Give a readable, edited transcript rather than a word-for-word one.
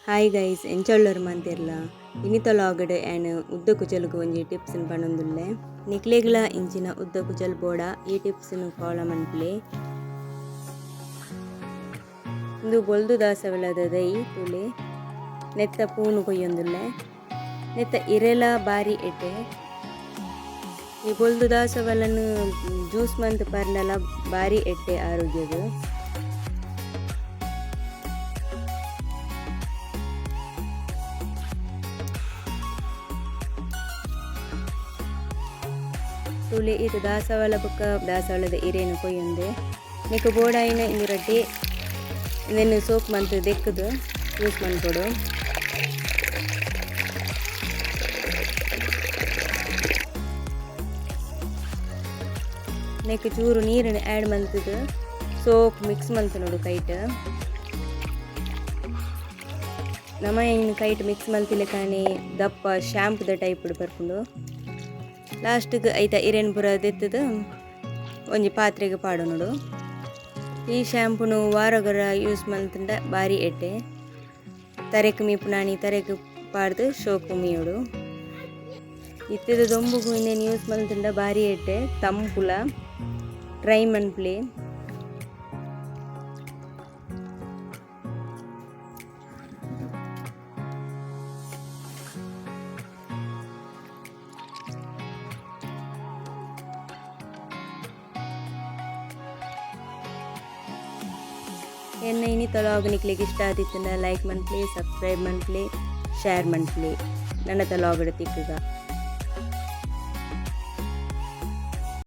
hi guys ಎಂಚೊಳ್ಳರು ಮಂತಿರ್ಲ ಇನಿತೊಲಾಗಡೆ an ಉದ್ದ ಕುಚಲ್ಗು ಒಂಜಿ ಟಿಪ್ಸ್ನು ಪನೊಂದುಲ್ಲೆ ನಿಕ್ಲೆಗ್ಲ ಇಂಚಿನ ಉದ್ದ ಕುಚಲ್ ಬೋಡ ಈ ಟಿಪ್ಸ್ನು ಫಾಲೋ ಮನ್ಪುಲೆ ಇಂದು ಬೊಲ್ದು ದಾಸವಳದ ದೈ ತುಲೆ ನೆತ್ತ ಪೂನು ಕೊಯ್ಯೊಂದುಲ್ಲೆ ನೆತ್ತ ಇರೆಲ ಬಾರಿ ಎಟ್ಟೆ ಈ ಬೊಲ್ದು ದಾಸವಲನ್ನು ಜ್ಯೂಸ್ ಮಂತ್ ಪರ್ನಲ ಬಾರಿ ಎಟ್ಟೆ ಆರೋಗ್ಯದು ತುಲೆ ಇದು ದಾಸವಾಳ ಬೊಕ್ಕ ದಾಸವಾಳದ ಇರೇನು ಕೊಯ್ಯೊಂದೆ ನೆಕ್ ಬೋಡಾಯಿನ ಇಂದು ರಡ್ಡೆ ಇದನ್ನು ಸೋಪ್ ಮಂತ್ ದೆಕ್ಕದು ಯೂಸ್ ಮನ್ಕೊಡು ನೆಕ್ ಚೂರು ನೀರನ್ನು ಆ್ಯಡ್ ಮಂತದು ಸೋಪ್ ಮಿಕ್ಸ್ ಮಂತ್ ನೋಡು ಕೈಟ್ ನಮ್ಮ ಇನ್ನು ಕೈಟ್ ಮಿಕ್ಸ್ ಮಲ್ತಿಲ್ಲ ಕಾಣಿ ದಪ್ಪ ಶ್ಯಾಂಪುದ ಟೈಪ್ ಬರ್ಕೊಂಡು ಲಾಸ್ಟಿಗೆ ಐತ ಇರೇನು ಪುರ ದೆತ್ತದು ಒಂಜಿ ಪಾತ್ರೆಗೆ ಪಾಡು ನೋಡು ಈ ಶ್ಯಾಂಪುನು ವಾರಗೊರ ಯೂಸ್ ಮಲ್ತಂಡ ಬಾರಿ ಎಟ್ಟೆ ತರೆಕ್ ಮೀಪುನಾಣಿ ತರೆಕ್ ಪಾಡ್ದು ಶೋಕು ಮೀಯೋಡು ಇತ್ತದ ದೊಂಬುಗು ಇನ್ನೇನು ಯೂಸ್ ಮಲ್ತಂಡ ಬಾರಿ ಎಟ್ಟೆ ತಂಪುಲ ಟ್ರೈ ಮನ್ಪ್ಲೆ ಎನ್ನ ಇನಿ ತಲಾಗ್ ನಿಕ್ಲಿಗೆ ಇಷ್ಟ ಆದಿತ್ತಂಡ ಲೈಕ್ ಮನ್ಪ್ಲೆ ಸಬ್ಸ್ಕ್ರೈಬ್ ಮನ್ಪ್ಲೆ ಶೇರ್ ಮನ್ಪ್ಲೆ ನನ್ನ ತಲಾಗಡ ತಿಕ್ಕಗ